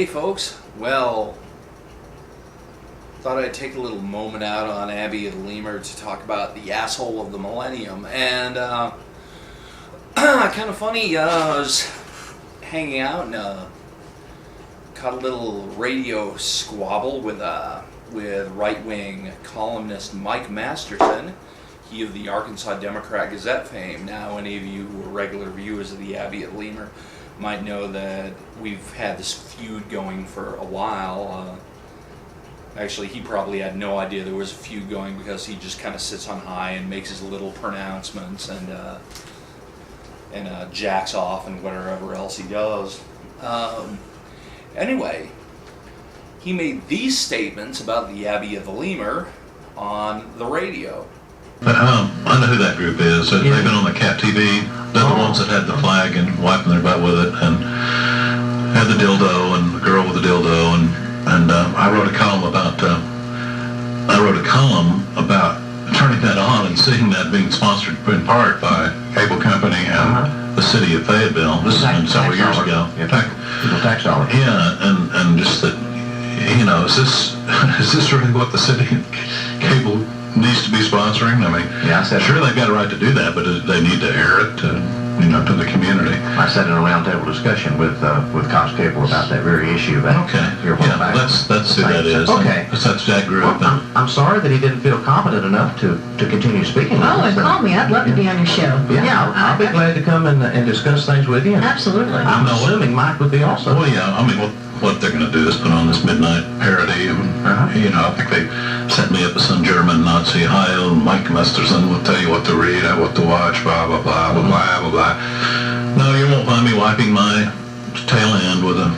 Hey folks, well, thought I'd take a little moment out on Abbey of the Lemur to talk about the asshole of the millennium. And kind of funny, I was hanging out and caught a little radio squabble with right-wing columnist Mike Masterson, he of the Arkansas Democrat Gazette fame. Now, any of you who are regular viewers of the Abbey of the Lemur might know that we've had this feud going for a while. Actually, he probably had no idea there was a feud going because he just kind of sits on high and makes his little pronouncements and jacks off and whatever else he does. Anyway, he made these statements about the Abbey of the Lemur on the radio. I know who that group is. They've been on the Cat TV. They're the ones that had the flag and wiping their butt with it, and had the dildo and the girl with the dildo, and I wrote a column about turning that on and seeing that being sponsored in part by cable company and the city of Fayetteville. This has been several years ago. Tax dollars. Yeah, and just that, is this really what the city cable needs to be sponsoring? I mean, sure, they've got a right to do that, but they need to air it to the community. I sat in a roundtable discussion with Cox Cable about that very issue. Okay. That's who that is. Okay. That's that group. Well, I'm sorry that he didn't feel competent enough to continue speaking. And call me. I'd love to be on your show. Yeah, I'll be glad to come and discuss things with you. Absolutely. I'm assuming Mike would be also. Well, yeah. I mean, what they're going to do is put on this midnight parody. I think they sent me up with some German Nazi Heil. Mike Masterson will tell you what to read, what to watch, blah, blah, blah, blah, blah, blah, blah. No, you won't find me wiping my tail end with a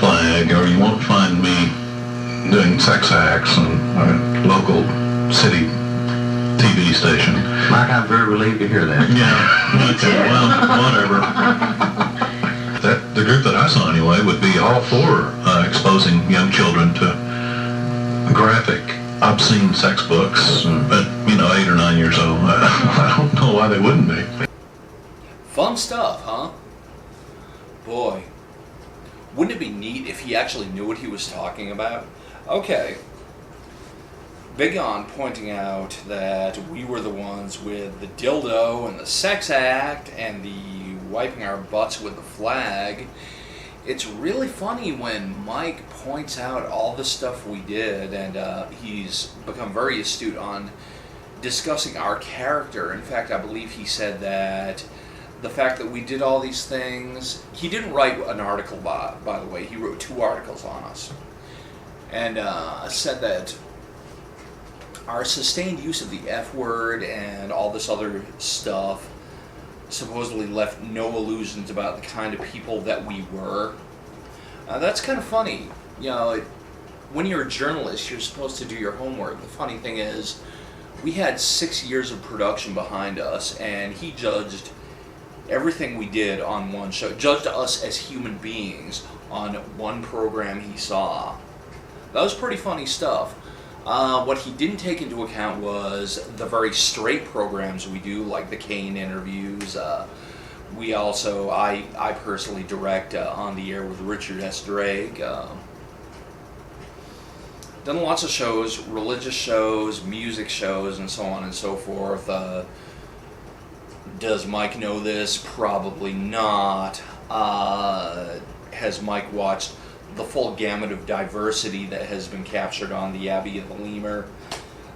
flag, or you won't find me doing sex acts on a local city TV station. Mike, I'm very relieved to hear that. Yeah. Okay, well, whatever. The group that I saw anyway would be all for exposing young children to graphic, obscene sex books, but 8 or 9 years old. I don't know why they wouldn't be. Fun stuff, huh? Boy, wouldn't it be neat if he actually knew what he was talking about? Okay. Big on pointing out that we were the ones with the dildo and the sex act and the wiping our butts with the flag. It's really funny when Mike points out all the stuff we did, and he's become very astute on discussing our character. In fact, I believe he said that the fact that we did all these things, he didn't write an article, by the way, he wrote 2 articles on us, and said that our sustained use of the F word and all this other stuff supposedly left no illusions about the kind of people that we were. That's kind of funny. When you're a journalist, you're supposed to do your homework. The funny thing is, we had 6 years of production behind us, and he judged everything we did on one show, judged us as human beings on one program he saw. That was pretty funny stuff. What he didn't take into account was the very straight programs we do, like the Kane interviews. We also, I personally direct On the Air with Richard S. Drake. Done lots of shows, religious shows, music shows, and so on and so forth. Does Mike know this? Probably not. Has Mike watched the full gamut of diversity that has been captured on the Abbey of the Lemur?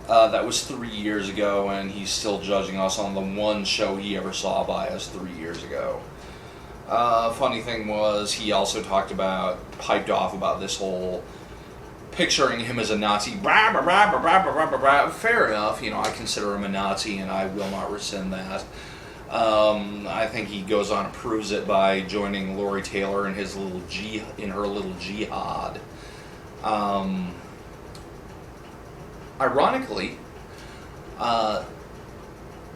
That was 3 years ago, and he's still judging us on the one show he ever saw by us 3 years ago. Funny thing was, he also piped off about this whole picturing him as a Nazi. Fair enough, I consider him a Nazi, and I will not rescind that. I think he goes on and proves it by joining Lori Taylor in her little jihad. Ironically, the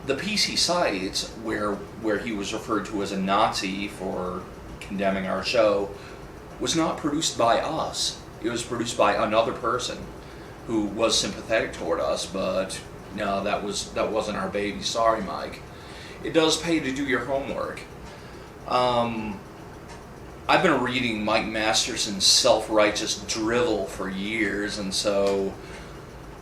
PC sites where he was referred to as a Nazi for condemning our show was not produced by us. It was produced by another person who was sympathetic toward us, but no, that wasn't our baby. Sorry, Mike. It does pay to do your homework. I've been reading Mike Masterson's self-righteous drivel for years, and so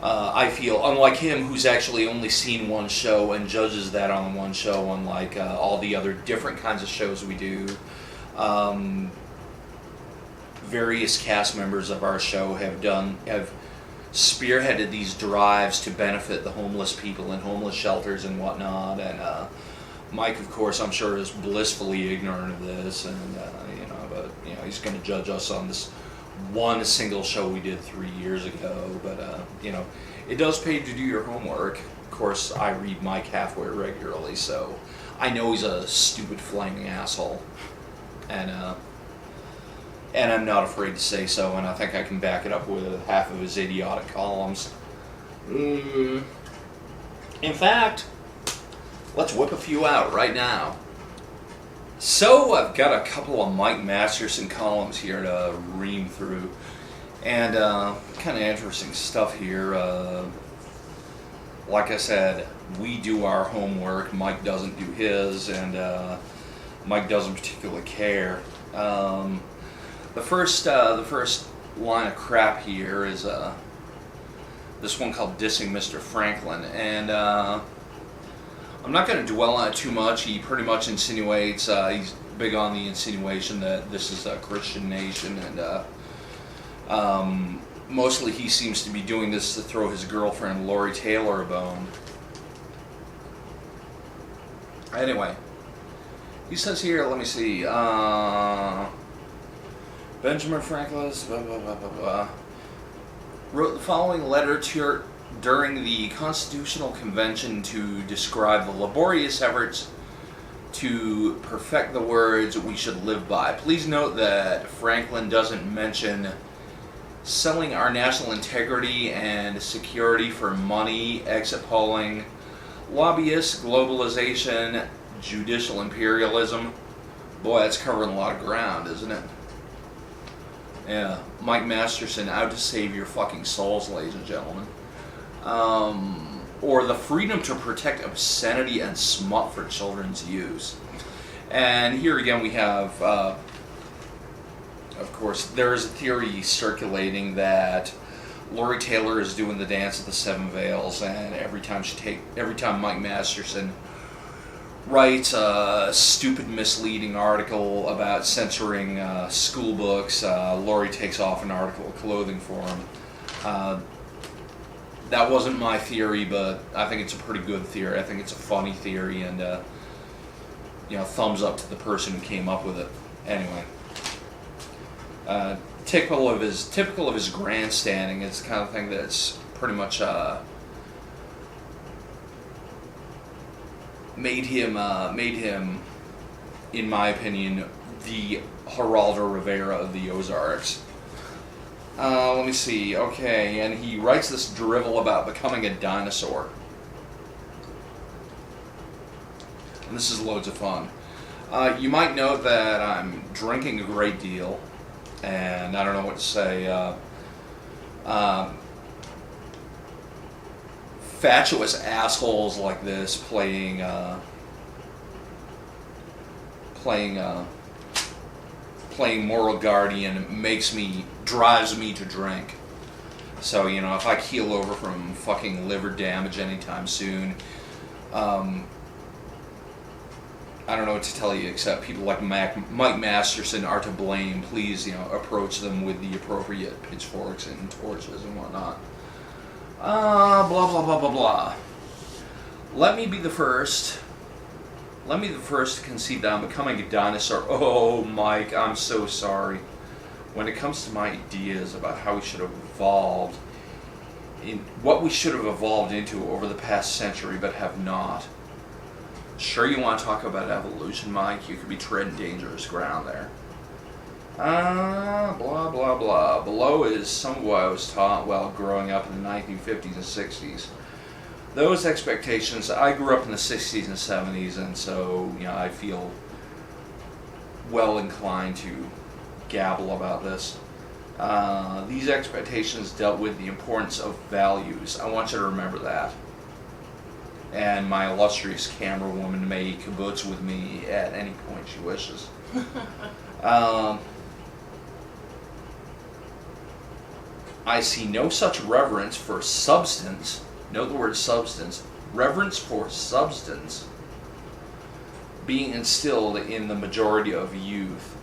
I feel, unlike him, who's actually only seen one show and judges that on one show, unlike all the other different kinds of shows we do, various cast members of our show have spearheaded these drives to benefit the homeless people in homeless shelters and whatnot, and Mike, of course, I'm sure is blissfully ignorant of this, and but he's going to judge us on this one single show we did 3 years ago. But it does pay to do your homework. Of course, I read Mike halfway regularly, so I know he's a stupid flaming asshole, and I'm not afraid to say so, and I think I can back it up with half of his idiotic columns. In fact, let's whip a few out right now. So I've got a couple of Mike Masterson columns here to ream through, and kind of interesting stuff here. Like I said, we do our homework, Mike doesn't do his, and Mike doesn't particularly care. The first line of crap here is this one called Dissing Mr. Franklin, and I'm not going to dwell on it too much. He pretty much insinuates, he's big on the insinuation that this is a Christian nation, and mostly he seems to be doing this to throw his girlfriend Lori Taylor a bone. Anyway, he says here, let me see, Benjamin Franklin blah, blah, blah, blah, blah, wrote the following letter during the Constitutional Convention to describe the laborious efforts to perfect the words we should live by. Please note that Franklin doesn't mention selling our national integrity and security for money, exit polling, lobbyists, globalization, judicial imperialism. Boy, that's covering a lot of ground, isn't it? Yeah, Mike Masterson out to save your fucking souls, ladies and gentlemen. Or the freedom to protect obscenity and smut for children's use. And here again we have, of course, there is a theory circulating that Lori Taylor is doing the dance of the seven veils, and every time Mike Masterson writes a stupid, misleading article about censoring school books, Lori takes off an article of clothing for him. That wasn't my theory, but I think it's a pretty good theory. I think it's a funny theory, and thumbs up to the person who came up with it. Anyway, typical of his grandstanding. It's the kind of thing that's pretty much made him, in my opinion, the Geraldo Rivera of the Ozarks. Let me see. Okay, and he writes this drivel about becoming a dinosaur. And this is loads of fun. You might note that I'm drinking a great deal, and I don't know what to say. Fatuous assholes like this playing moral guardian drives me to drink. So, if I keel over from fucking liver damage anytime soon, I don't know what to tell you except people like Mike Masterson are to blame. Please, approach them with the appropriate pitchforks and torches and whatnot. Blah, blah, blah, blah, blah. Let me be the first to concede that I'm becoming a dinosaur. Oh, Mike, I'm so sorry. When it comes to my ideas about how we should have evolved, what we should have evolved into over the past century but have not. Sure, you want to talk about evolution, Mike? You could be treading dangerous ground there. Blah, blah, blah. Below is some of what I was taught while growing up in the 1950s and 60s. Those expectations, I grew up in the 60s and 70s, and so, I feel well inclined to gabble about this. These expectations dealt with the importance of values. I want you to remember that. And my illustrious camera woman may kibbutz with me at any point she wishes. I see no such reverence for substance. Note the word substance. Reverence for substance being instilled in the majority of youth,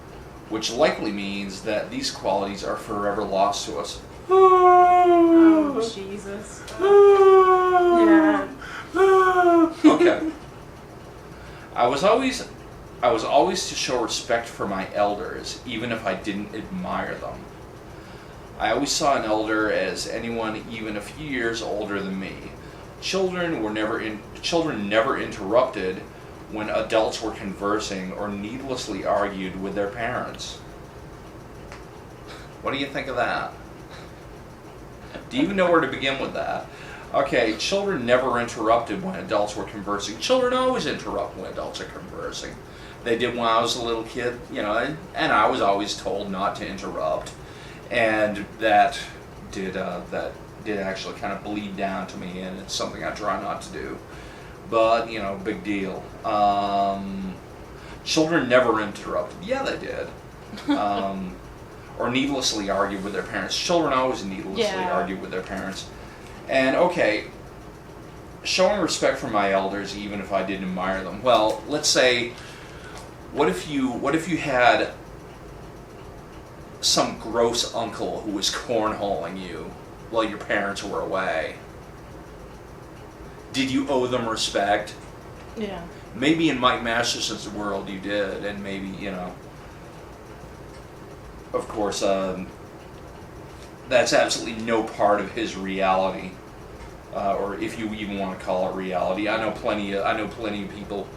which likely means that these qualities are forever lost to us. Oh, Jesus. Yeah. Okay. I was always to show respect for my elders, even if I didn't admire them. I always saw an elder as anyone even a few years older than me. Children never interrupted when adults were conversing or needlessly argued with their parents. What do you think of that? Do you even know where to begin with that? Okay, children never interrupted when adults were conversing. Children always interrupt when adults are conversing. They did when I was a little kid, and I was always told not to interrupt. And that did actually kind of bleed down to me, and it's something I try not to do. But, big deal. Children never interrupted. Yeah, they did. Or needlessly argued with their parents. Children always needlessly argue with their parents. And, okay, showing respect for my elders, even if I didn't admire them. Well, let's say, what if you had some gross uncle who was cornholing you while your parents were away? Did you owe them respect? Yeah. Maybe in Mike Masterson's world you did, and maybe, of course, that's absolutely no part of his reality, or if you even want to call it reality. I know plenty of people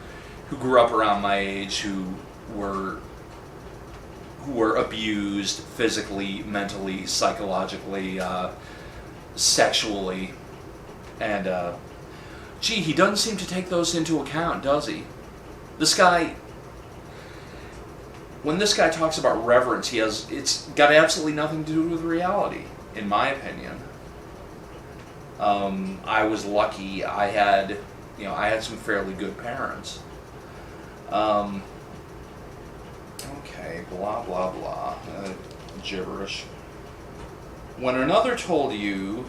who grew up around my age who were abused physically, mentally, psychologically, sexually, and he doesn't seem to take those into account, does he? When this guy talks about reverence, it's got absolutely nothing to do with reality, in my opinion. I was lucky. I had some fairly good parents. Okay, blah blah blah, gibberish. When another told you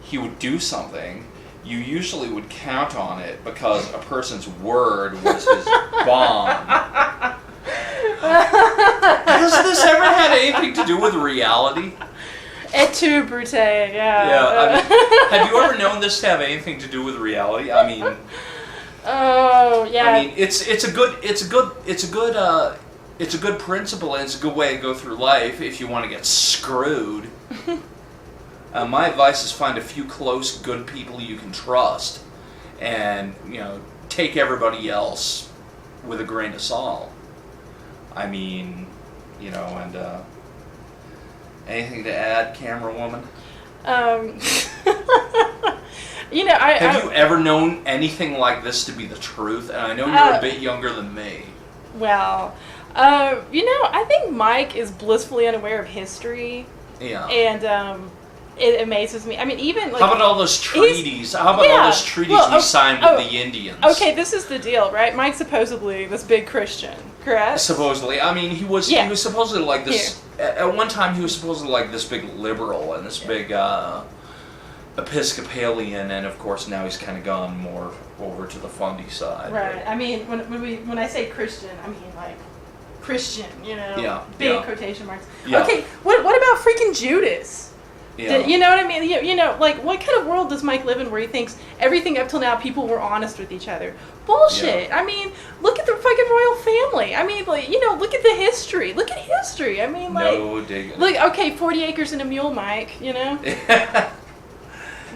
he would do something, you usually would count on it because a person's word was his bond. Has this ever had anything to do with reality? Et tu, Brute, yeah. Yeah, have you ever known this to have anything to do with reality? I mean, oh yeah. I mean, it's a good principle, and it's a good way to go through life if you want to get screwed. My advice is find a few close, good people you can trust, and take everybody else with a grain of salt. I mean, and anything to add, camera woman? Have you ever known anything like this to be the truth? And I know you're a bit younger than me. Well, I think Mike is blissfully unaware of history. Yeah. And it amazes me. I mean, even like, how about all those treaties? How about all those treaties he signed with the Indians? Okay, this is the deal, right? Mike's supposedly this big Christian, correct? Supposedly, I mean, he was supposedly like this. At one time, he was supposedly like this big liberal and this big Episcopalian, and of course now he's kind of gone more over to the fundy side. Right. But I mean, when I say Christian, I mean like Christian, big quotation marks. Yeah. Okay, what about freaking Judas? Yeah. You know what I mean? Like, what kind of world does Mike live in where he thinks everything up till now people were honest with each other? Bullshit. Yeah. I mean, look at the fucking royal family. I mean, like, look at the history. Look at history. I mean, like... No digging. Look, okay, 40 acres and a mule, Mike, But,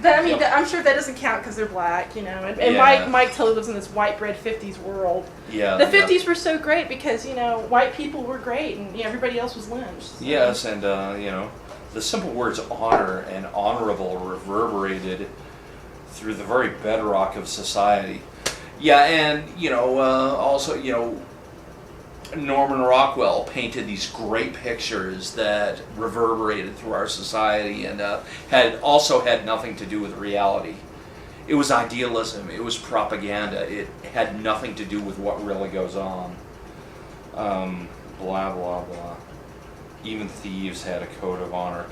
I mean, I'm sure that doesn't count because they're black, And Mike totally lives in this white bread 50s world. Yeah. The 50s were so great because, white people were great and everybody else was lynched. So. Yes, and, the simple words honor and honorable reverberated through the very bedrock of society. Yeah, and, also, Norman Rockwell painted these great pictures that reverberated through our society and had nothing to do with reality. It was idealism. It was propaganda. It had nothing to do with what really goes on. blah, blah, blah. Even thieves had a code of honor.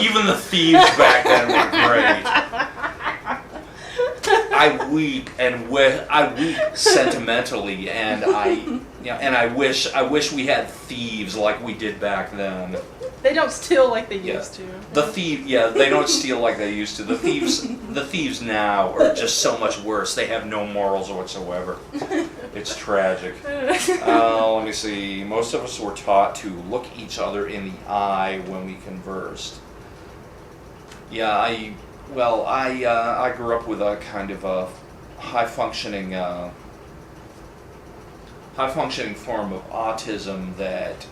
Even the thieves back then were great. I weep sentimentally, and I wish we had thieves like we did back then. They don't steal like they used to. They don't steal like they used to. The thieves now are just so much worse. They have no morals whatsoever. It's tragic. Let me see. Most of us were taught to look each other in the eye when we conversed. Yeah, I grew up with a kind of a high functioning form of autism that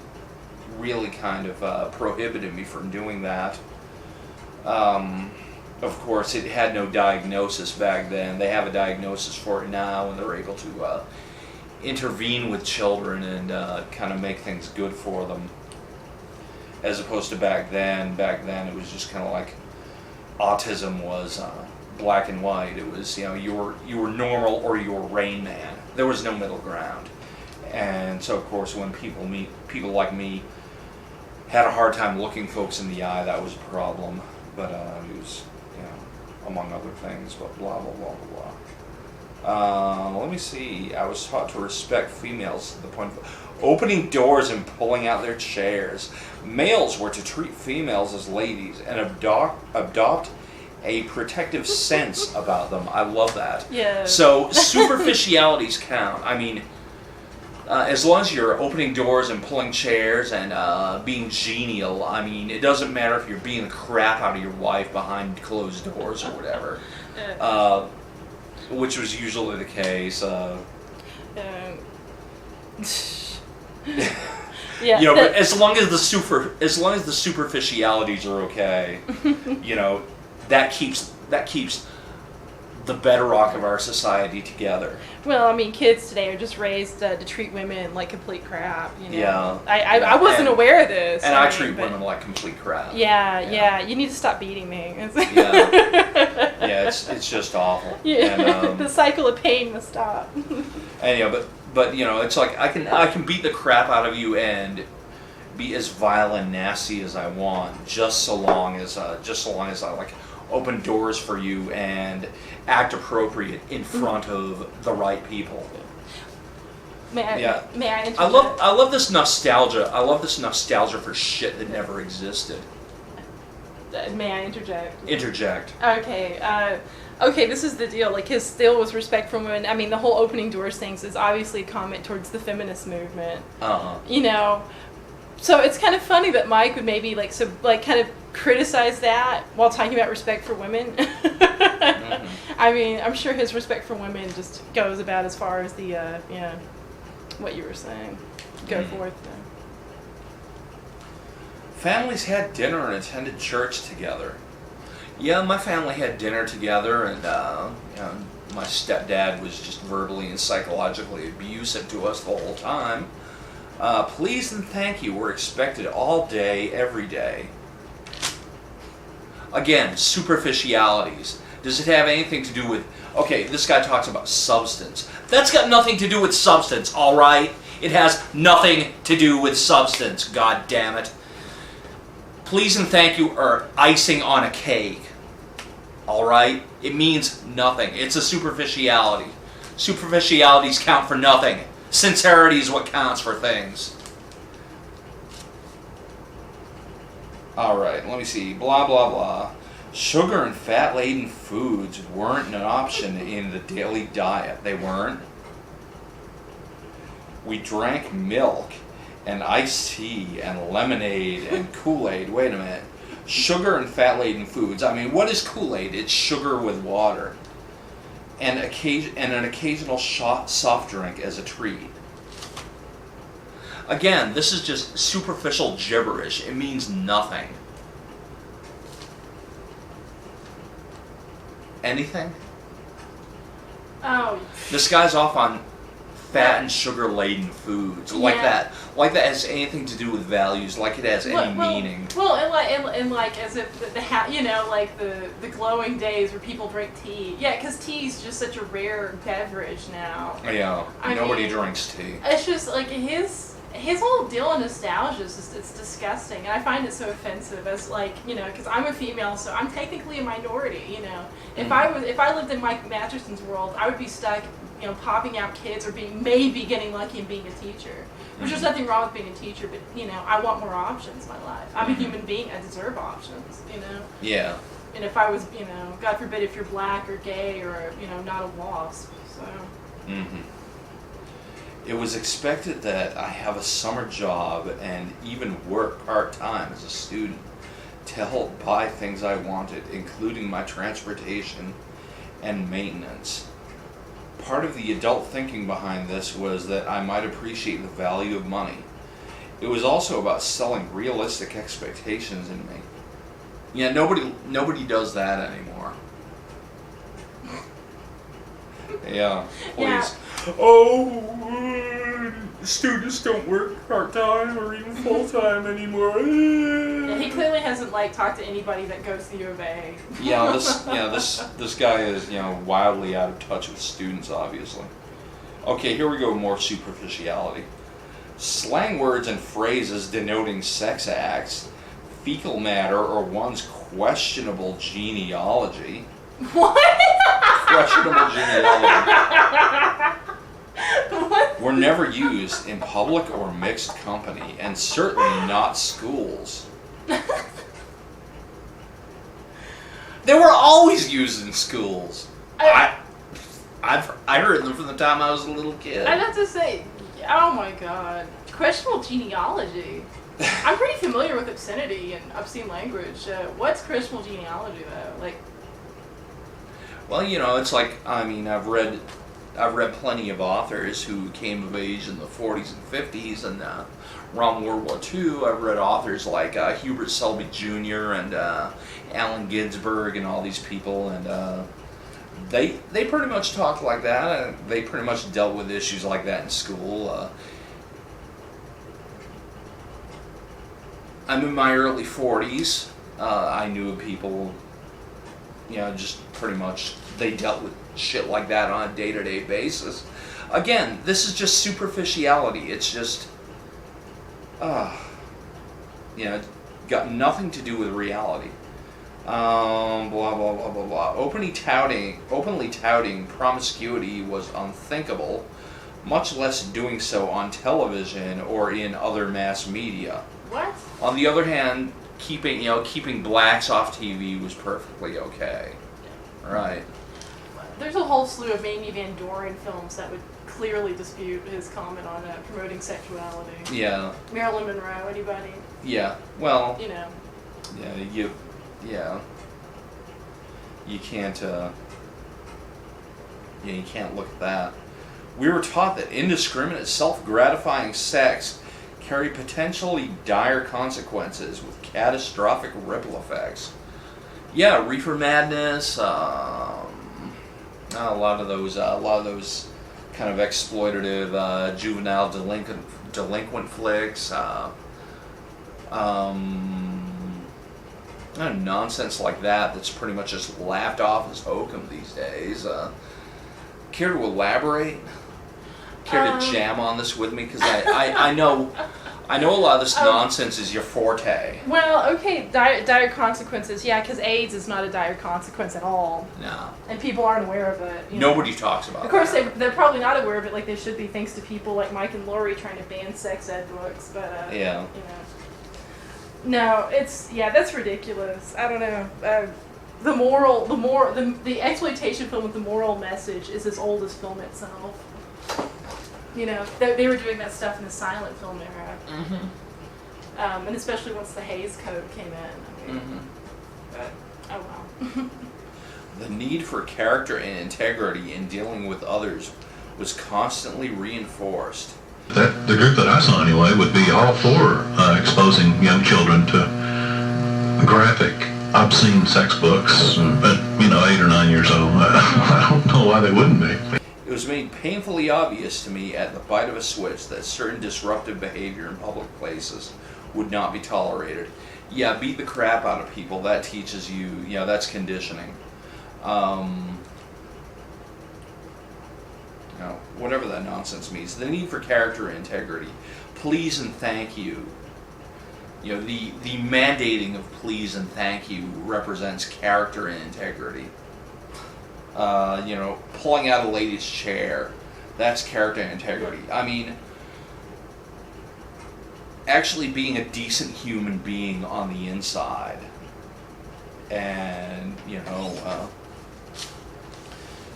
really kind of prohibited me from doing that. Of course, it had no diagnosis back then. They have a diagnosis for it now, and they're able to intervene with children and kind of make things good for them. As opposed to back then. Back then, it was just kind of like autism was black and white. It was, you were normal or you were Rain Man. There was no middle ground. And so, of course, when people like me had a hard time looking folks in the eye, that was a problem. But it was, among other things, but blah, blah, blah, blah, blah. Let me see. I was taught to respect females to the point of opening doors and pulling out their chairs. Males were to treat females as ladies and adopt a protective sense about them. I love that. Yeah. So superficialities count. I mean, as long as you're opening doors and pulling chairs and being genial, I mean, it doesn't matter if you're beating the crap out of your wife behind closed doors or whatever, which was usually the case. Yeah. But as long as the superficialities are okay, that keeps the bedrock of our society together. Well, I mean, kids today are just raised to treat women like complete crap. Yeah. I wasn't aware of this. And I treat women like complete crap. Yeah. You need to stop beating me. Yeah, it's just awful. Yeah. And, the cycle of pain must stop. Anyhow, but it's like I can beat the crap out of you and be as vile and nasty as I want, just so long as I like open doors for you and act appropriate in front of the right people. May I interject? I love this nostalgia. I love this nostalgia for shit that never existed. May I interject? Interject. Okay. Okay, this is the deal. Like, his still was respect for women. I mean, the whole opening doors things is obviously a comment towards the feminist movement. So it's kind of funny that Mike would maybe kind of criticize that while talking about respect for women. Mm-hmm. I mean, I'm sure his respect for women just goes about as far as the what you were saying. Go forth. Families had dinner and attended church together. Yeah, my family had dinner together, and my stepdad was just verbally and psychologically abusive to us the whole time. Please and thank you were expected all day, every day. Again, superficialities. Does it have anything to do with, okay, this guy talks about substance. That's got nothing to do with substance, all right? It has nothing to do with substance, god damn it. Please and thank you are icing on a cake, all right? It means nothing. It's a superficiality. Superficialities count for nothing. Sincerity is what counts for things. Alright, let me see. Blah, blah, blah. Sugar and fat-laden foods weren't an option in the daily diet. They weren't. We drank milk and iced tea and lemonade and Kool-Aid. Wait a minute. Sugar and fat-laden foods. I mean, what is Kool-Aid? It's sugar with water. And an occasional soft drink as a treat. Again, this is just superficial gibberish. It means nothing. Anything? Oh. This guy's off on fat and sugar-laden foods. Like that has anything to do with values, like it has any meaning. Well, and like as if the glowing days where people drink tea. Yeah, because tea is just such a rare beverage now. Yeah, nobody drinks tea. It's just like his his whole deal on nostalgia is just, it's disgusting, and I find it so offensive as, like, you know, because I'm a female, so I'm technically a minority, you know. If I lived in Mike Masterson's world, I would be stuck, you know, popping out kids or maybe getting lucky and being a teacher. Which there's nothing wrong with being a teacher, but, you know, I want more options in my life. I'm a human being, I deserve options, you know. Yeah. And if I was, you know, God forbid if you're black or gay or, you know, not a wasp, so. Mm-hmm. It was expected that I have a summer job and even work part-time as a student to help buy things I wanted, including my transportation and maintenance. Part of the adult thinking behind this was that I might appreciate the value of money. It was also about selling realistic expectations in me. Yeah, nobody does that anymore. Yeah, please. Yeah. Oh, students don't work part-time or even full-time anymore. Yeah, he clearly hasn't, like, talked to anybody that goes to U of A. This guy is, you know, wildly out of touch with students, obviously. Okay, here we go, more superficiality. Slang words and phrases denoting sex acts, fecal matter, or one's questionable genealogy. What? Questionable genealogy. What? Were never used in public or mixed company, and certainly not schools. They were always used in schools. I've heard them from the time I was a little kid. I'd have to say, oh my god. Questionable genealogy. I'm pretty familiar with obscenity and obscene language. What's questionable genealogy, though? Like, well, you know, it's like, I mean, I've read plenty of authors who came of age in the 40s and 50s, and around World War II, I've read authors like Hubert Selby Jr. and Allen Ginsberg and all these people, and they pretty much talked like that. They pretty much dealt with issues like that in school. I'm in my early 40s. I knew of people, you know, just pretty much they dealt with shit like that on a day-to-day basis. Again, this is just superficiality. It's just, you know, got nothing to do with reality. Blah blah blah blah blah. Openly touting promiscuity was unthinkable, much less doing so on television or in other mass media. what? On the other hand, keeping blacks off TV was perfectly okay. Right. There's a whole slew of Mamie Van Doren films that would clearly dispute his comment on promoting sexuality. Yeah. Marilyn Monroe, anybody? Yeah. Well. You know. Yeah. You can't. You can't look at that. We were taught that indiscriminate, self-gratifying sex carried potentially dire consequences with catastrophic ripple effects. Yeah, reefer madness. A lot of those kind of exploitative juvenile delinquent flicks. Nonsense like that that's pretty much just laughed off as hokum these days. Care to elaborate? Care to jam on this with me? Because I know a lot of this nonsense is your forte. Well, okay, dire consequences. Yeah, because AIDS is not a dire consequence at all. No. And people aren't aware of it. You know. Nobody talks about it. Of course, they're probably not aware of it like they should be, thanks to people like Mike and Lori trying to ban sex ed books. But yeah. You know. No, that's ridiculous. I don't know. The exploitation film with the moral message is as old as film itself. You know, they were doing that stuff in the silent film era. Mm-hmm. And especially once the Hays Code came in. I mean, but, oh well. The need for character and integrity in dealing with others was constantly reinforced. That the group that I saw anyway would be all for exposing young children to graphic, obscene sex books at 8 or 9 years old. I don't know why they wouldn't be. It was made painfully obvious to me at the bite of a switch that certain disruptive behavior in public places would not be tolerated. Yeah, beat the crap out of people. That teaches you, that's conditioning. Whatever that nonsense means. The need for character and integrity please and thank you. You know, the mandating of please and thank you represents character and integrity. You know, pulling out a lady's chair, that's character and integrity. I mean, actually being a decent human being on the inside, and, you know,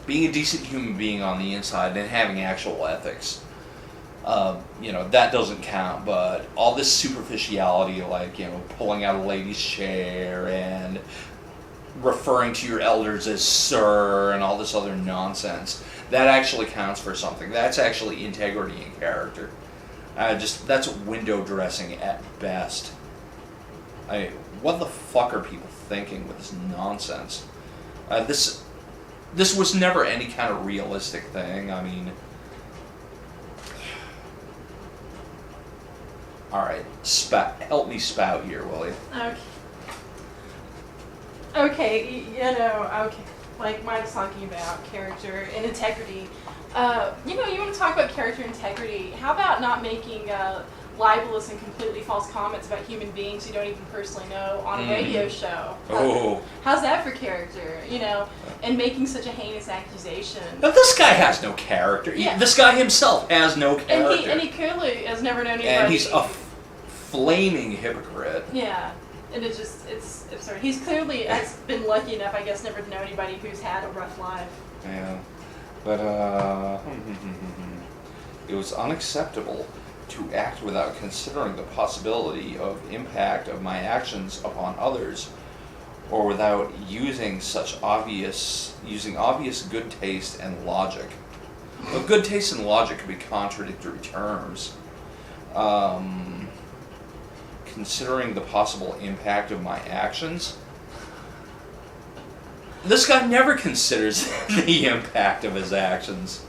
being a decent human being on the inside and having actual ethics. You know, that doesn't count, but all this superficiality, like, you know, pulling out a lady's chair and referring to your elders as sir and all this other nonsense, that actually counts for something. That's actually integrity and character. That's window dressing at best. What the fuck are people thinking with this nonsense? This was never any kind of realistic thing. I mean, all right, help me spout here, will you? Okay, you know, okay. Like Mike's talking about character and integrity. You know, you want to talk about character and integrity. How about not making libelous and completely false comments about human beings you don't even personally know on a radio show? How's that for character? You know, and making such a heinous accusation. Now, this guy has no character. Yeah. This guy himself has no character. And he clearly has never known anybody. And he's a flaming hypocrite. Yeah. And it's absurd. He's clearly has been lucky enough, I guess, never to know anybody who's had a rough life. Yeah. But, it was unacceptable to act without considering the possibility of impact of my actions upon others, or without using obvious good taste and logic. But good taste and logic could be contradictory terms. Considering the possible impact of my actions. This guy never considers the impact of his actions.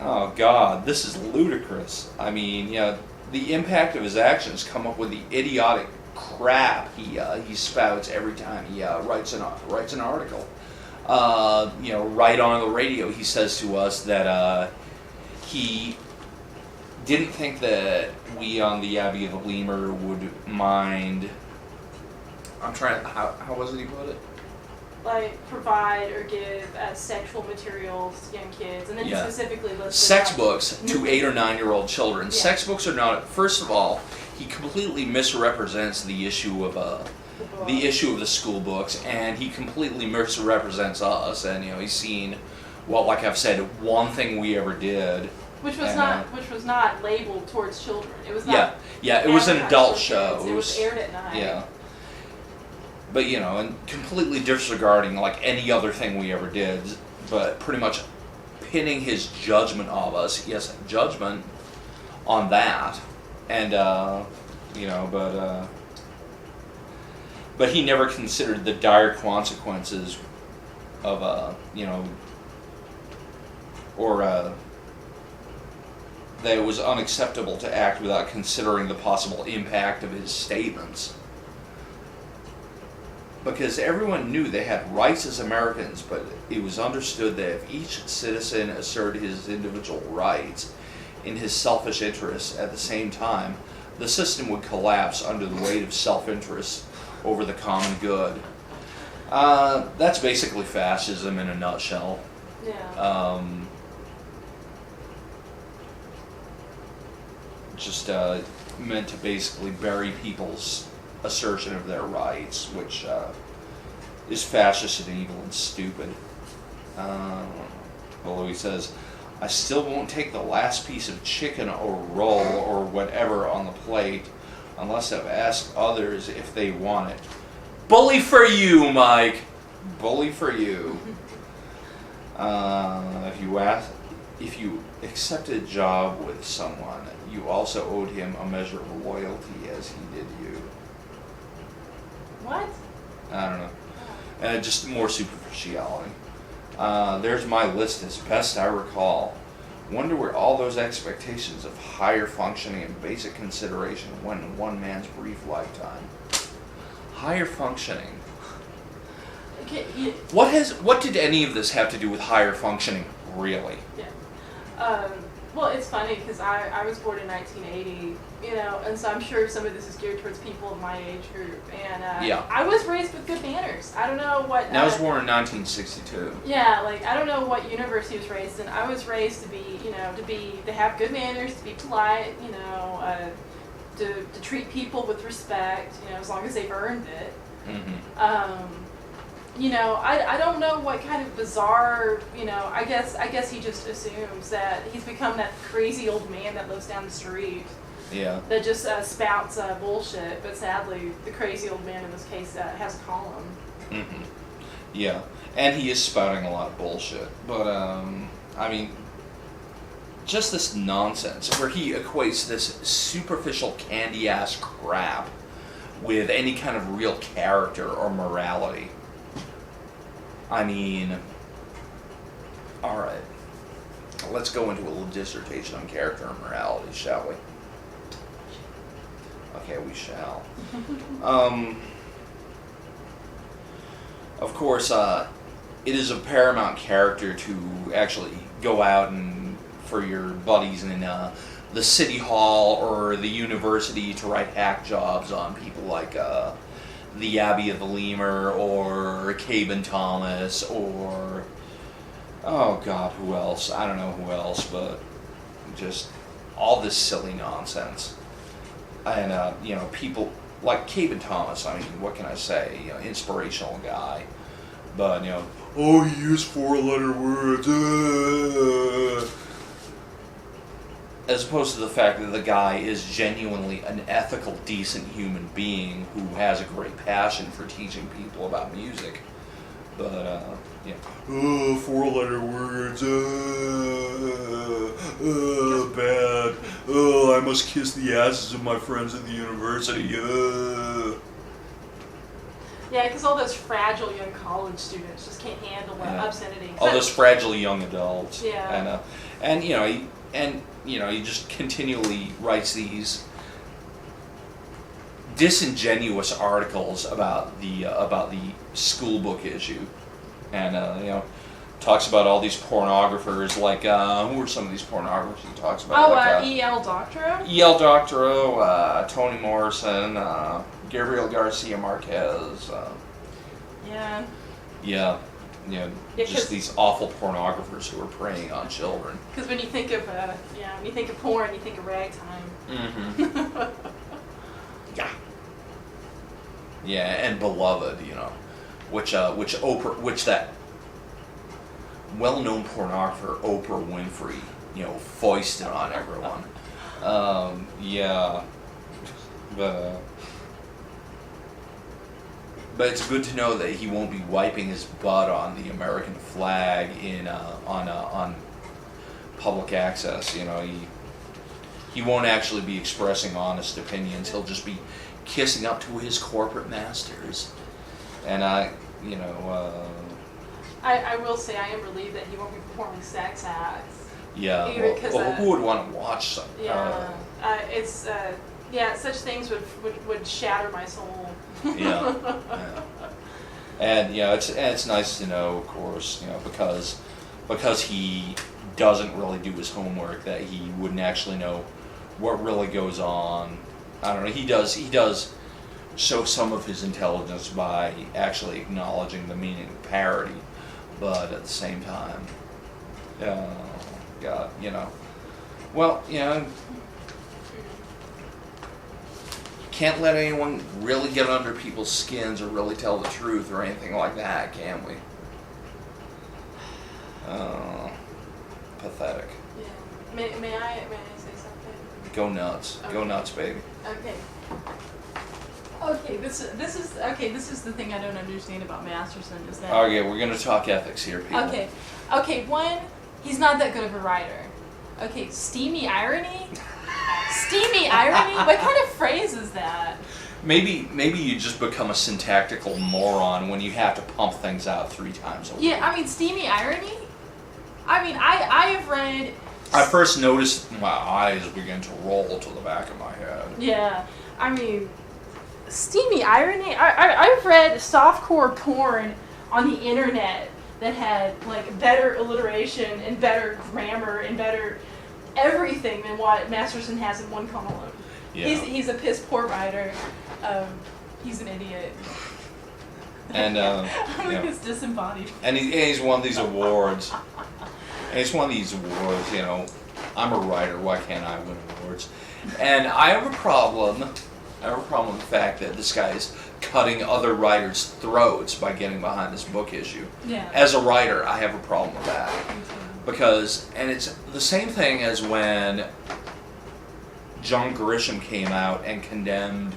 Oh God, this is ludicrous. I mean, you know, the impact of his actions come up with the idiotic crap he spouts every time he writes an article. You know, right on the radio, he says to us that he didn't think that we on the Abbey of the Lemur would mind. How was it he put it? Like, provide or give sexual materials to young kids, and then he specifically listed sex books to 8 or 9-year-old children. Yeah. Sex books are not. First of all, he completely misrepresents the issue of the school books, and he completely misrepresents us. And, you know, he's seen, well, like I've said, one thing we ever did. Which was not labeled towards children. It was not. Yeah. It was an adult show. It was aired at night. Yeah. But, you know, and completely disregarding like any other thing we ever did, but pretty much pinning his judgment of us, judgment on that, and you know, but he never considered the dire consequences of you know, or that it was unacceptable to act without considering the possible impact of his statements. Because everyone knew they had rights as Americans, but it was understood that if each citizen asserted his individual rights in his selfish interests at the same time, the system would collapse under the weight of self-interest over the common good. That's basically fascism in a nutshell. Yeah. Just meant to basically bury people's assertion of their rights, which is fascist and evil and stupid. Although he says, I still won't take the last piece of chicken or roll or whatever on the plate unless I've asked others if they want it. Bully for you, Mike! Bully for you. If you accepted a job with someone, you also owed him a measure of loyalty as he did you. What? I don't know. Just more superficiality. There's my list as best I recall. Wonder where all those expectations of higher functioning and basic consideration went in one man's brief lifetime. Higher functioning. Okay, What did any of this have to do with higher functioning, really? Yeah. Well, it's funny because I was born in 1980, and so I'm sure some of this is geared towards people of my age group. And I was raised with good manners. I don't know what. I was born in 1962. Yeah, like I don't know what universe he was raised in. I was raised to be, to have good manners, to be polite, to treat people with respect, as long as they've earned it. Mm-hmm. I don't know what kind of bizarre, I guess he just assumes that he's become that crazy old man that lives down the street. Yeah. That just spouts bullshit, but sadly, the crazy old man in this case has a column. Mm-hmm. Yeah, and he is spouting a lot of bullshit, but just this nonsense where he equates this superficial candy-ass crap with any kind of real character or morality. Alright. Let's go into a little dissertation on character and morality, shall we? Okay, we shall. Of course, it is of paramount character to actually go out and for your buddies in the city hall or the university to write hack jobs on people like the Abbey of the Lemur or Cabe Thomas or oh god, who else? I don't know who else, but just all this silly nonsense. And people like Cabe Thomas. What can I say? Inspirational guy, but oh, he used 4-letter words. As opposed to the fact that the guy is genuinely an ethical, decent human being who has a great passion for teaching people about music. But, oh, 4-letter words, bad, I must kiss the asses of my friends at the university, Yeah, because all those fragile young college students just can't handle obscenity. All those fragile young adults. Yeah. He just continually writes these disingenuous articles about the school book issue, and talks about all these pornographers. Like who are some of these pornographers he talks about? E.L. Doctorow. E.L. Doctorow, Toni Morrison, Gabriel Garcia Marquez. Yeah. Just these awful pornographers who are preying on children. Because when you think of porn, you think of ragtime. Mm-hmm. Yeah, and Beloved, which that well-known pornographer Oprah Winfrey, foisted on everyone. But it's good to know that he won't be wiping his butt on the American flag on public access. He won't actually be expressing honest opinions. He'll just be kissing up to his corporate masters. And I will say I am relieved that he won't be performing sex acts. Yeah. Who would want to watch something? Such things would shatter my soul. Yeah. And it's nice to know, of course, because he doesn't really do his homework, that he wouldn't actually know what really goes on. I don't know. He does show some of his intelligence by actually acknowledging the meaning of parody, but at the same time, God, can't let anyone really get under people's skins or really tell the truth or anything like that, can we? Pathetic. Yeah. May I say something? Go nuts. Okay. Go nuts, baby. Okay, this is the thing I don't understand about Masterson is that. Okay, we're gonna talk ethics here, people. Okay. One, he's not that good of a writer. Okay, steamy irony. Steamy irony? What kind of phrase is that? Maybe you just become a syntactical moron when you have to pump things out 3 times a week. Yeah, steamy irony. I have read. I first noticed my eyes begin to roll to the back of my head. Yeah, steamy irony. I've read softcore porn on the internet that had like better alliteration and better grammar and better everything than what Masterson has in one column. Yeah. He's a piss poor writer. He's an idiot. And I'm you like know, this disembodied. and he's won these awards. And he's won these awards. You know, I'm a writer. Why can't I win awards? And I have a problem. I have a problem with the fact that this guy is cutting other writers' throats by getting behind this book issue. Yeah. As a writer, I have a problem with that. Because, and it's the same thing as when John Grisham came out and condemned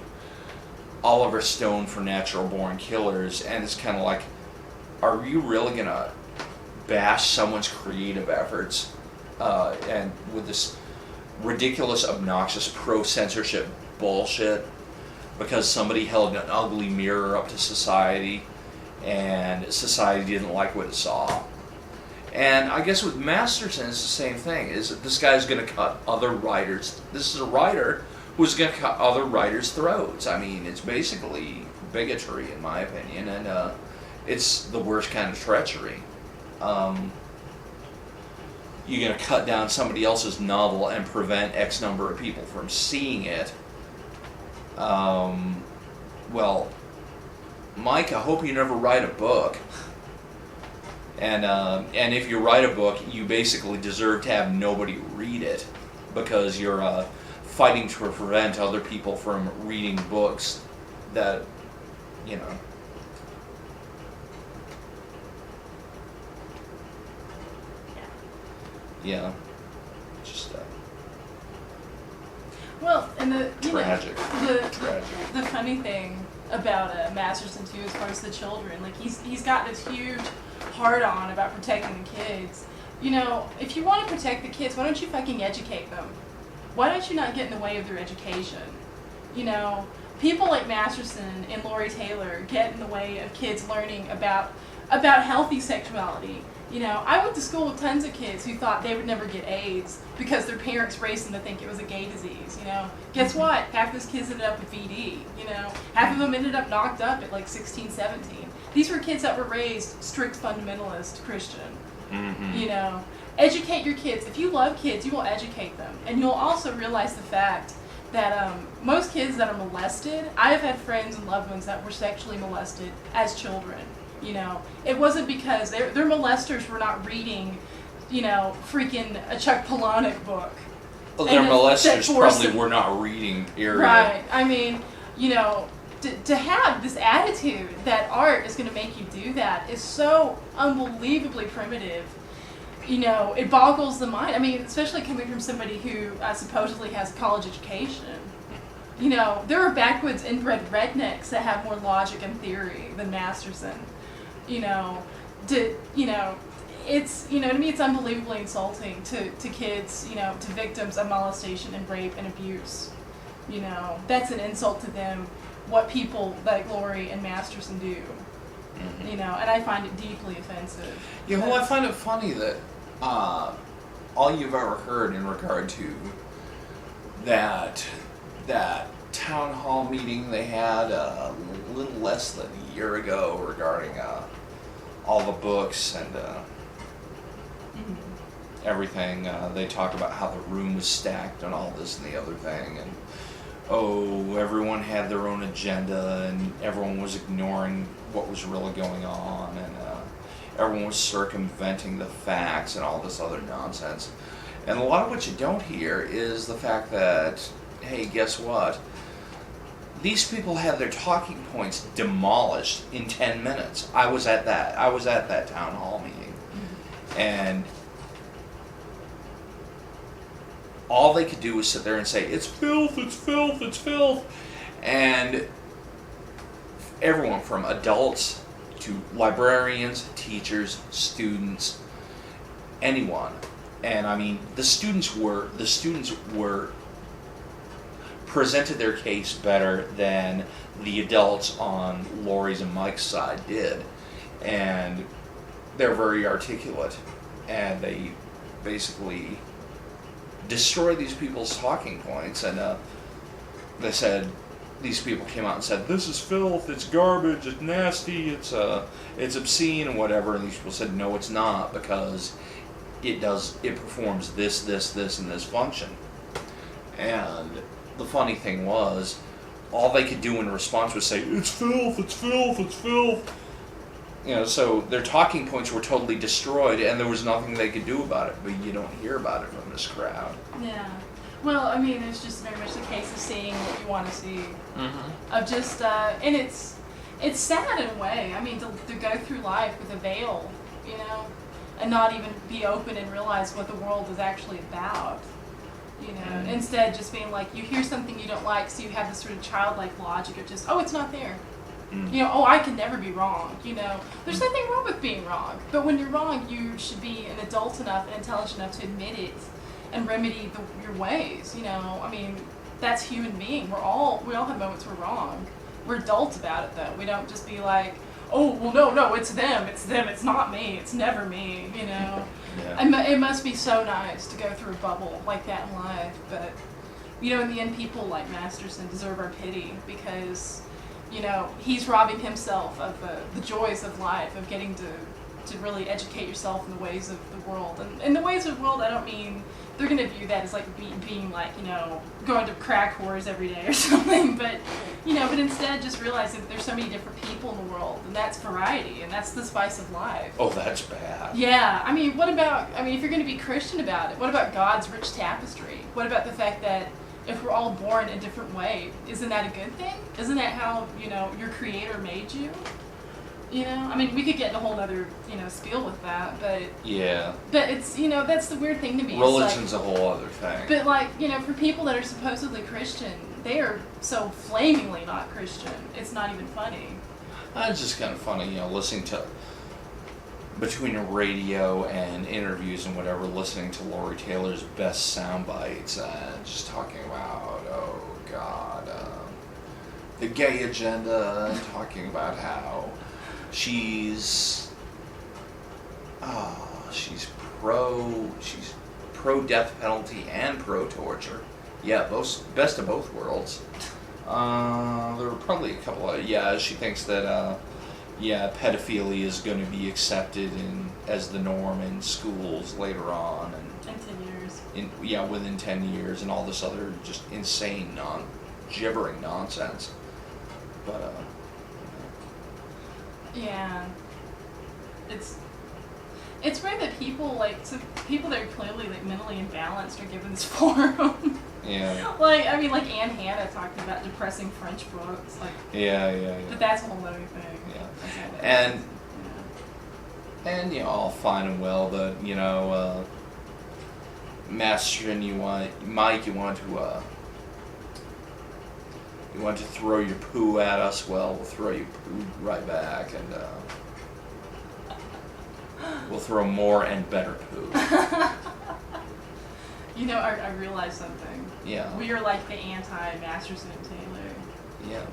Oliver Stone for Natural Born Killers, and it's kind of like, are you really going to bash someone's creative efforts and with this ridiculous, obnoxious pro-censorship bullshit because somebody held an ugly mirror up to society and society didn't like what it saw? And I guess with Masterson, it's the same thing, is that this guy's going to cut other writers. This is a writer who's going to cut other writers' throats. I mean, it's basically bigotry, in my opinion, and it's the worst kind of treachery. You're going to cut down somebody else's novel and prevent X number of people from seeing it. Well, Mike, I hope you never write a book. And if you write a book, you basically deserve to have nobody read it because you're fighting to prevent other people from reading books that, you know. Yeah. Just Well, and tragic. The funny thing about Masterson too, as far as the children, like he's got this huge hard-on about protecting the kids. You know, if you want to protect the kids, why don't you fucking educate them? Why don't you not get in the way of their education? You know, people like Masterson and Lori Taylor get in the way of kids learning about healthy sexuality. You know, I went to school with tons of kids who thought they would never get AIDS because their parents raised them to think it was a gay disease, you know. Guess what? Half those kids ended up with VD, you know. Half of them ended up knocked up at like 16, 17. These were kids that were raised strict fundamentalist Christian. Mm-hmm. You know, educate your kids. If you love kids, you will educate them. And you'll also realize the fact that most kids that are molested, I have had friends and loved ones that were sexually molested as children. You know, it wasn't because their molesters were not reading, you know, freaking a Chuck Palahniuk book. Well, their molesters probably were not reading, period. Right. I mean, you know, to have this attitude that art is going to make you do that is so unbelievably primitive. You know, it boggles the mind. I mean, especially coming from somebody who supposedly has a college education. You know, there are backwoods inbred rednecks that have more logic and theory than Masterson. You know, it's, you know, to me it's unbelievably insulting to kids, you know, to victims of molestation and rape and abuse. You know, that's an insult to them, what people like Lori and Masterson do. Mm-hmm. You know, and I find it deeply offensive. Yeah, well, I find it funny that all you've ever heard in regard to that town hall meeting they had a little less than a year ago regarding all the books and everything. They talk about how the room was stacked and all this and the other thing, and everyone had their own agenda and everyone was ignoring what was really going on, and everyone was circumventing the facts and all this other nonsense. And a lot of what you don't hear is the fact that, hey, guess what? These people had their talking points demolished in 10 minutes. I was at that town hall meeting. Mm-hmm. And all they could do was sit there and say, it's filth, it's filth, it's filth. And everyone from adults to librarians, teachers, students, anyone. And I mean, the students were presented their case better than the adults on Lori's and Mike's side did. And they're very articulate. And they basically destroy these people's talking points. And they said, these people came out and said, this is filth, it's garbage, it's nasty, it's obscene and whatever. And these people said, no, it's not, because it performs this, and this function. And the funny thing was, all they could do in response was say, it's filth, it's filth, it's filth. You know, so their talking points were totally destroyed, and there was nothing they could do about it. But you don't hear about it from this crowd. Yeah. Well, I mean, it's just very much the case of seeing what you want to see. Mm-hmm. Of just, and it's sad in a way. I mean, to go through life with a veil, you know, and not even be open and realize what the world is actually about. You know, instead just being like, you hear something you don't like, so you have this sort of childlike logic of just, oh, it's not there. You know, oh, I can never be wrong. You know, there's nothing wrong with being wrong. But when you're wrong, you should be an adult enough and intelligent enough to admit it and remedy your ways. You know, I mean, that's human being. We all have moments we're wrong. We're adults about it, though. We don't just be like, oh, well, no, it's them, it's not me, it's never me, you know. Yeah. It must be so nice to go through a bubble like that in life, but, you know, in the end, people like Masterson deserve our pity because, you know, he's robbing himself of the joys of life, of getting to really educate yourself in the ways of the world. And in the ways of the world, I don't mean they're going to view that as like being like, you know, going to crack whores every day or something, but, you know, but instead just realizing that there's so many different people in the world, and that's variety, and that's the spice of life. Oh, that's bad. Yeah, I mean, if you're going to be Christian about it, what about God's rich tapestry? What about the fact that if we're all born a different way, isn't that a good thing? Isn't that how, you know, your creator made you? You know, I mean, we could get in a whole other, you know, spiel with that, but yeah. But it's, you know, that's the weird thing to me. Religion's like, a whole other thing. But like, you know, for people that are supposedly Christian, they are so flamingly not Christian. It's not even funny. It's just kind of funny, you know, listening to between a radio and interviews and whatever, listening to Lori Taylor's best sound bites and just talking about, oh God, the gay agenda, and talking about how she's pro death penalty and pro torture. Yeah, best of both worlds. There were probably a couple of she thinks that pedophilia is going to be accepted as the norm in schools later on, and in 10 years. Within 10 years, and all this other just insane gibbering nonsense. But yeah, it's weird that people that are clearly like mentally imbalanced are given this forum. Yeah. Like, I mean, like Anne Hannah talking about depressing French books, like. Yeah. But that's a whole other thing. Yeah. And you know, all fine and well, but you know, Masterson, Mike, you want to throw your poo at us? Well, we'll throw your poo right back, and we'll throw more and better poo. You know, I realized something. Yeah. We are like the anti-Masterson and Taylor. Yeah.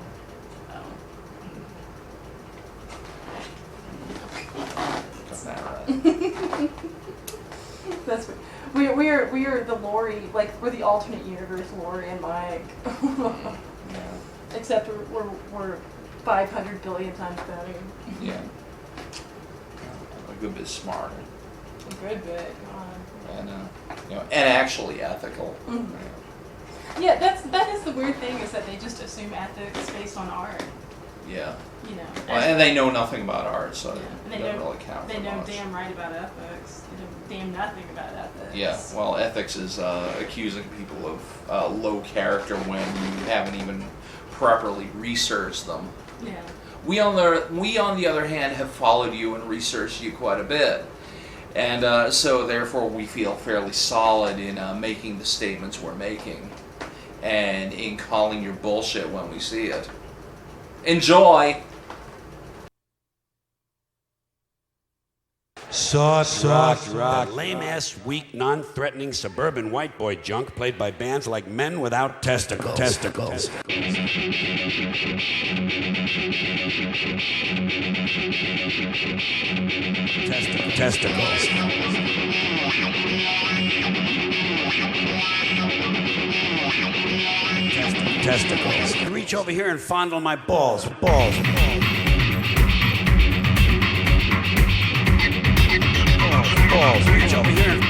Got that right. That's what, we are the Lori, like we're the alternate universe Lori and Mike. Yeah. Except we're 500 billion times better. Yeah. A good bit smarter. A good bit, God. And and actually ethical. Mm-hmm. Yeah, that is the weird thing, is that they just assume ethics based on art. Yeah. You know. Well, and they know nothing about art, so they it doesn't really count. They know much. damn right about ethics. They know damn nothing about ethics. Yeah. Well, ethics is accusing people of low character when you haven't even properly researched them. Yeah. We on the other hand have followed you and researched you quite a bit. And so therefore we feel fairly solid in making the statements we're making and in calling your bullshit when we see it. Enjoy! Soft rock. Lame-ass, weak, non-threatening suburban white boy junk played by bands like Men Without Testicles. Testicles. Reach over here and fondle my balls. Balls. Reach over here and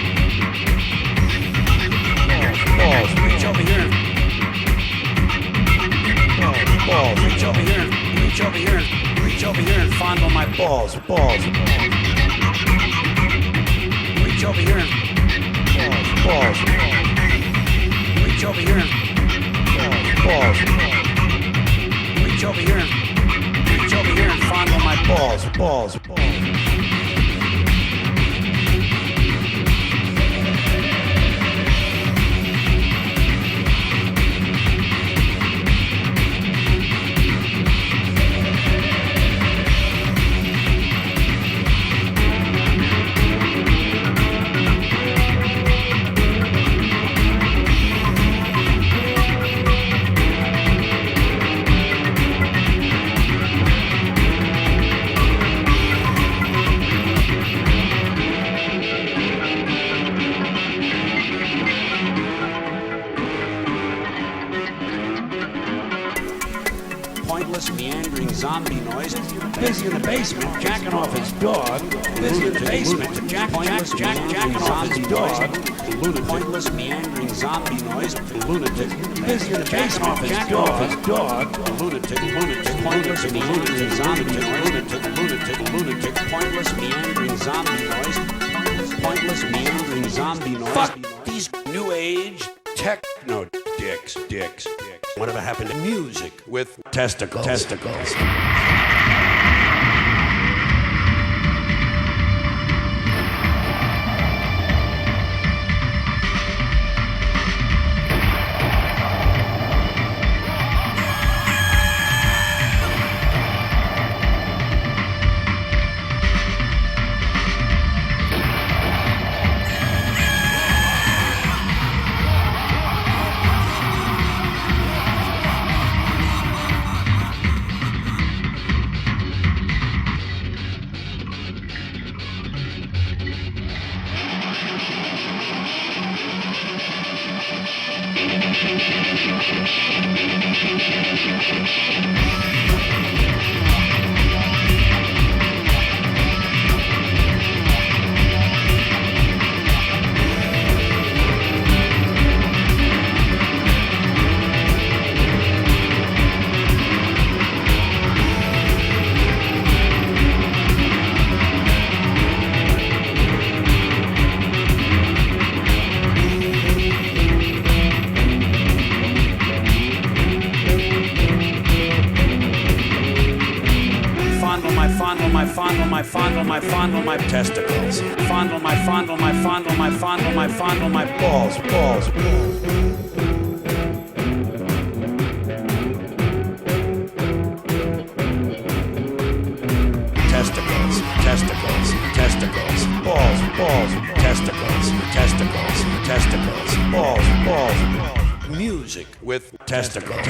balls. Reach over here and balls. Reach over here and balls. Reach over here and fondle my balls. Pointless, meandering zombie noise. Busy in the basement, jacking off his dog. Busy in the basement, jacking off his dog. Pointless, meandering zombie noise. Lunatic. Busy in the basement, jacking off his dog. Lunatic. Pointless, meandering zombie noise. Lunatic. Pointless, meandering zombie noise. Pointless, meandering zombie noise. Fuck these new age techno dicks. Whatever happened to music with testicles? Fondle my testicles. Fondle my balls. Testicles. Balls. Testicles. Balls. Music with testicles.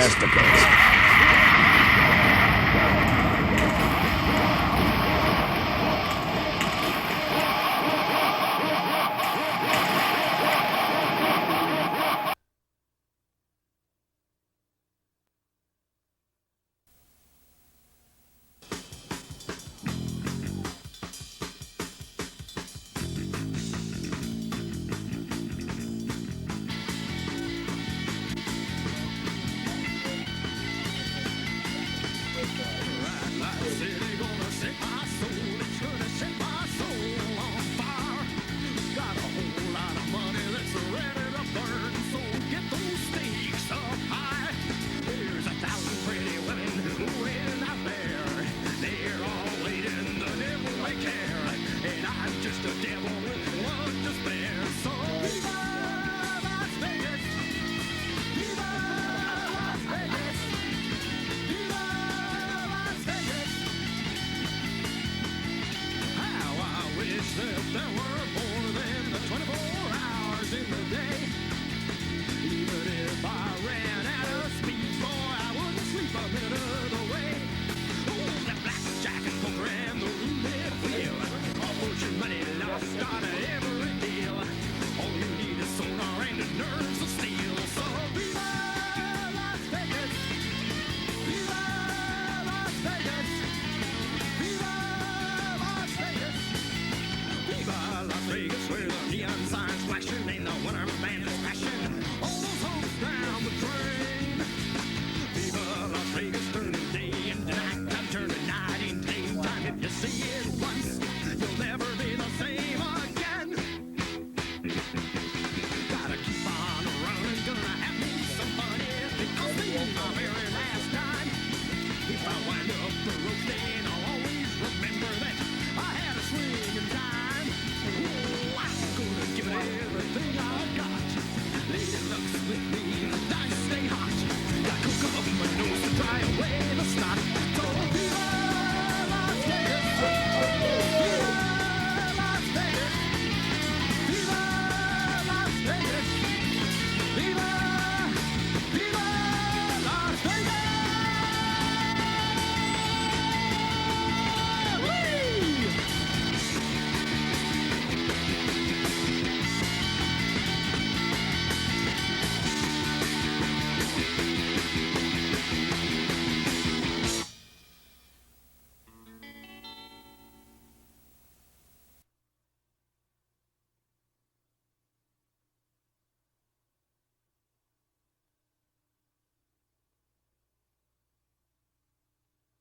Vegas, where